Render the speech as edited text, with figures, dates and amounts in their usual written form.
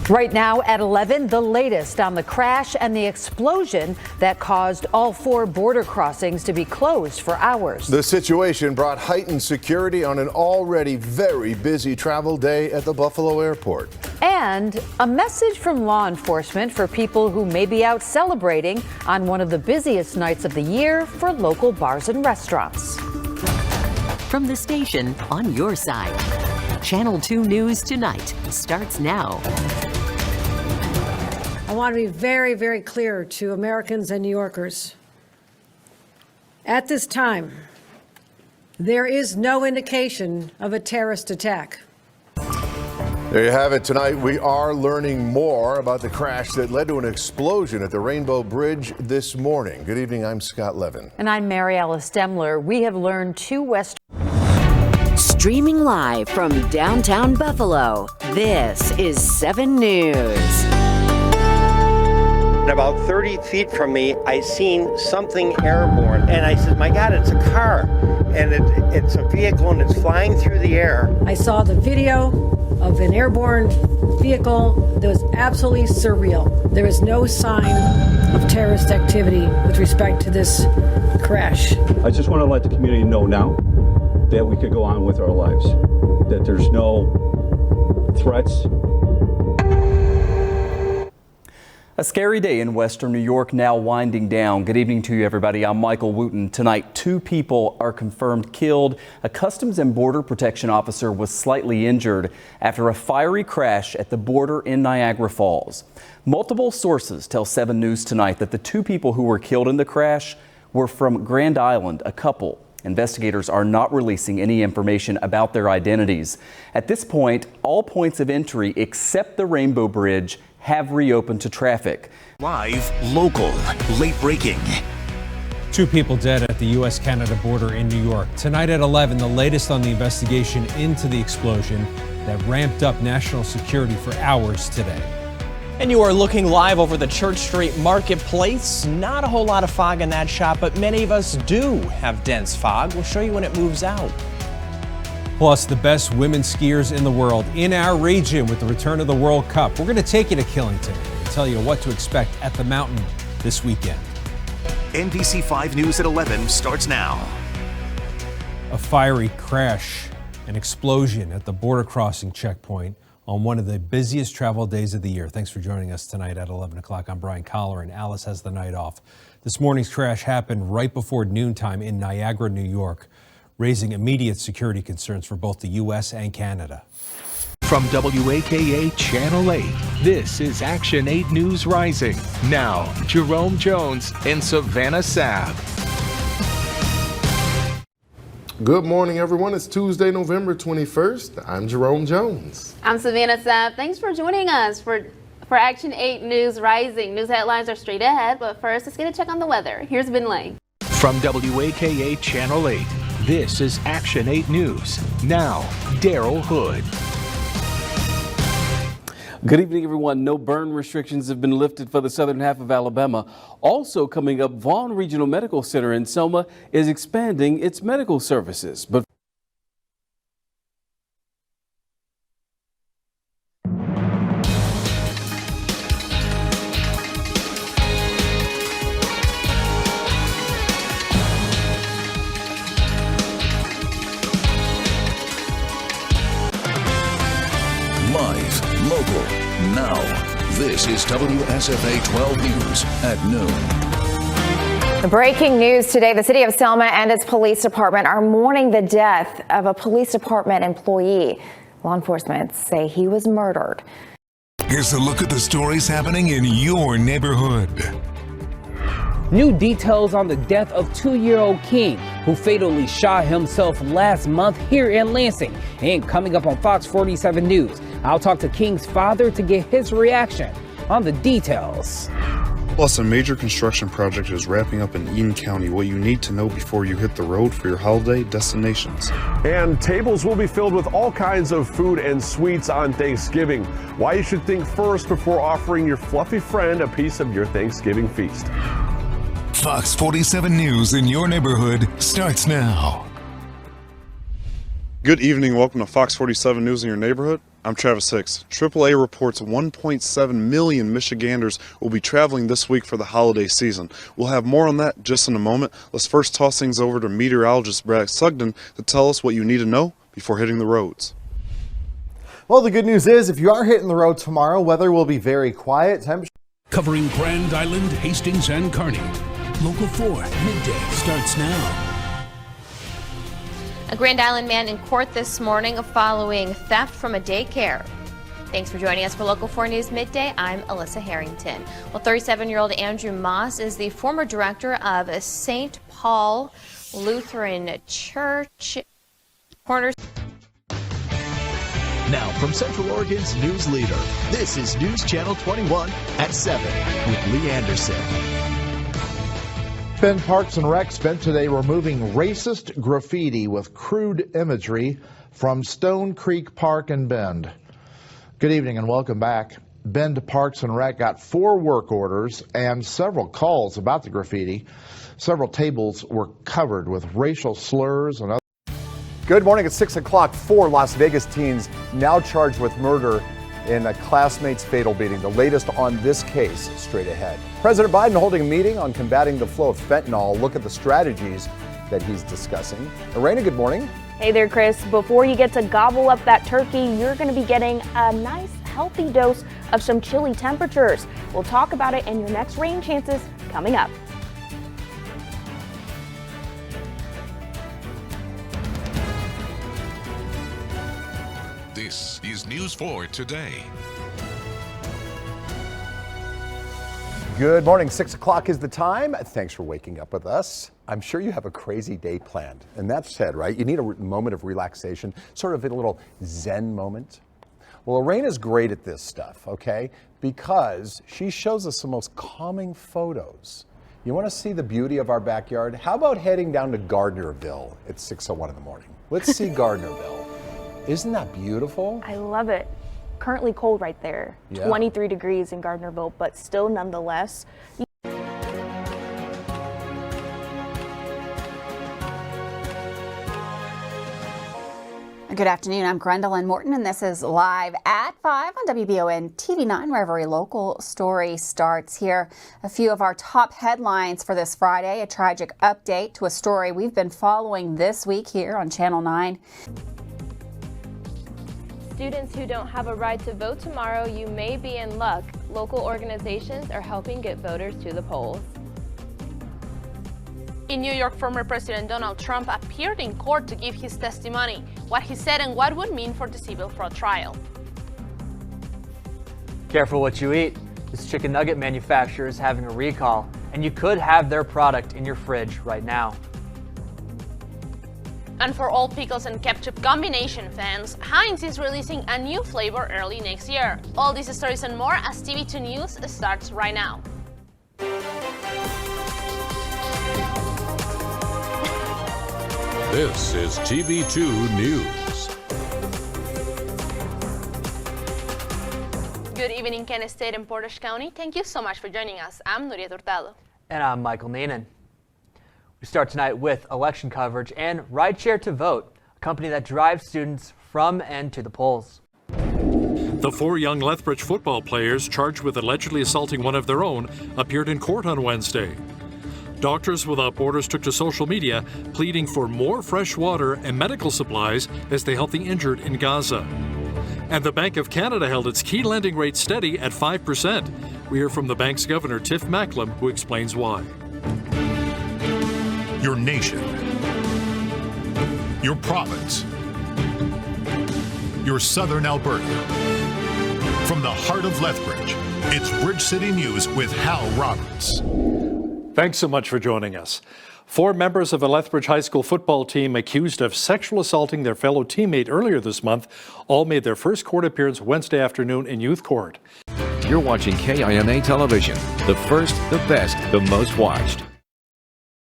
Right now at 11, the latest on the crash and the explosion that caused all 4 border crossings to be closed for hours. The situation brought heightened security on an already very busy travel day at the Buffalo airport. And a message from law enforcement for people who may be out celebrating on one of the busiest nights of the year for local bars and restaurants. From the station on your side, Channel 2 News Tonight starts now. I want to be very, very clear to Americans and New Yorkers. At this time, there is no indication of a terrorist attack. There you have it. Tonight, we are learning more about the crash that led to an explosion at the Rainbow Bridge this morning. Good evening. I'm Scott Levin. And I'm Mary Alice Demler. We have learned 2 West. Streaming live from downtown Buffalo, this is 7 News. About 30 feet from me, I seen something airborne, and I said, my God, it's a car, and it's a vehicle, and it's flying through the air. I saw the video of an airborne vehicle that was absolutely surreal. There is no sign of terrorist activity with respect to this crash. I just want to let the community know now that we could go on with our lives, that there's no threats. A scary day in western New York now winding down. Good evening to you, everybody. I'm Michael Wooten. Tonight, 2 people are confirmed killed. A Customs and Border Protection officer was slightly injured after a fiery crash at the border in Niagara Falls. Multiple sources tell 7 News Tonight that the 2 people who were killed in the crash were from Grand Island, a couple. Investigators are not releasing any information about their identities. At this point, all points of entry except the Rainbow Bridge have reopened to traffic. Live, local, late breaking. 2 people dead at the U.S.-Canada border in New York. Tonight at 11, the latest on the investigation into the explosion that ramped up national security for hours today. And you are looking live over the Church Street Marketplace. Not a whole lot of fog in that shot, but many of us do have dense fog. We'll show you when it moves out. Plus, the best women skiers in the world in our region with the return of the World Cup. We're going to take you to Killington and tell you what to expect at the mountain this weekend. NBC 5 News at 11 starts now. A fiery crash, an explosion at the border crossing checkpoint on one of the busiest travel days of the year. Thanks for joining us tonight at 11 o'clock. I'm Brian Collar, and Alice has the night off. This morning's crash happened right before noontime in Niagara, New York, raising immediate security concerns for both the U.S. and Canada. From WAKA Channel 8, this is Action 8 News Rising. Now, Jerome Jones and Savannah Saab. Good morning, everyone. It's Tuesday, November 21st. I'm Jerome Jones. I'm Savannah Saab. Thanks for joining us for Action 8 News Rising. News headlines are straight ahead, but first, let's get a check on the weather. Here's Ben Lang. From WAKA Channel 8, this is Action 8 News. Now, Daryl Hood. Good evening, everyone. No burn restrictions have been lifted for the southern half of Alabama. Also coming up, Vaughn Regional Medical Center in Selma is expanding its medical services. But Live, local, now. This is WSFA 12 News at noon. Breaking news today, the city of Selma and its police department are mourning the death of a police department employee. Law enforcement say he was murdered. Here's a look at the stories happening in your neighborhood. New details on the death of 2-year-old King, who fatally shot himself last month here in Lansing. And coming up on Fox 47 News, I'll talk to King's father to get his reaction on the details. Plus, a major construction project is wrapping up in Eaton County. What you need to know before you hit the road for your holiday destinations. And tables will be filled with all kinds of food and sweets on Thanksgiving. Why you should think first before offering your fluffy friend a piece of your Thanksgiving feast. Fox 47 News in your neighborhood starts now. Good evening. Welcome to Fox 47 News in your neighborhood. I'm Travis Hicks. AAA reports 1.7 million Michiganders will be traveling this week for the holiday season. We'll have more on that just in a moment. Let's first toss things over to meteorologist Brad Sugden to tell us what you need to know before hitting the roads. Well, the good news is if you are hitting the road tomorrow, weather will be very quiet. Temperature covering Grand Island, Hastings, and Kearney. Local 4 midday starts now. A Grand Island man in court this morning following theft from a daycare. Thanks for joining us for Local 4 News Midday. I'm Alyssa Harrington. Well, 37-year-old Andrew Moss is the former director of St. Paul Lutheran Church. Now from Central Oregon's news leader, this is News Channel 21 at 7 with Lee Anderson. Bend Parks and Rec spent today removing racist graffiti with crude imagery from Stone Creek Park in Bend. Good evening and welcome back. Bend Parks and Rec got 4 work orders and several calls about the graffiti. Several tables were covered with racial slurs and other. Good morning. At 6 o'clock, 4 Las Vegas teens now charged with murder in a classmate's fatal beating. The latest on this case straight ahead. President Biden holding a meeting on combating the flow of fentanyl. Look at the strategies that he's discussing. Lorena, good morning. Hey there, Chris. Before you get to gobble up that turkey, you're going to be getting a nice, healthy dose of some chilly temperatures. We'll talk about it in your next rain chances coming up. This is News 4 Today. Good morning. 6 o'clock is the time. Thanks for waking up with us. I'm sure you have a crazy day planned. And that said, right, you need a moment of relaxation, sort of a little Zen moment. Well, Lorena's great at this stuff, okay? Because she shows us the most calming photos. You want to see the beauty of our backyard? How about heading down to Gardnerville at 6:01 in the morning? Let's see Gardnerville. Isn't that beautiful? I love it. Currently cold right there. Yeah. 23 degrees in Gardnerville, but still nonetheless. Good afternoon. I'm Gwendolyn Morton, and this is Live at 5 on WBON TV9, where every local story starts here. A few of our top headlines for this Friday, a tragic update to a story we've been following this week here on Channel 9. Students who don't have a right to vote tomorrow, you may be in luck. Local organizations are helping get voters to the polls. In New York, former President Donald Trump appeared in court to give his testimony, what he said and what would mean for the civil fraud trial. Careful what you eat. This chicken nugget manufacturer is having a recall, and you could have their product in your fridge right now. And for all pickles and ketchup combination fans, Heinz is releasing a new flavor early next year. All these stories and more as TV2 News starts right now. This is TV2 News. Good evening, Kent State and Portage County. Thank you so much for joining us. I'm Nuria Hurtado. And I'm Michael Neenan. We start tonight with election coverage and Rideshare to Vote, a company that drives students from and to the polls. The 4 young Lethbridge football players charged with allegedly assaulting one of their own appeared in court on Wednesday. Doctors Without Borders took to social media pleading for more fresh water and medical supplies as they help the injured in Gaza. And the Bank of Canada held its key lending rate steady at 5%. We hear from the bank's governor, Tiff Macklem, who explains why. Your nation, your province, your southern Alberta. From the heart of Lethbridge, it's Bridge City News with Hal Roberts. Thanks so much for joining us. 4 members of a Lethbridge High School football team accused of sexual assaulting their fellow teammate earlier this month all made their first court appearance Wednesday afternoon in youth court. You're watching KINA Television, the first, the best, the most watched.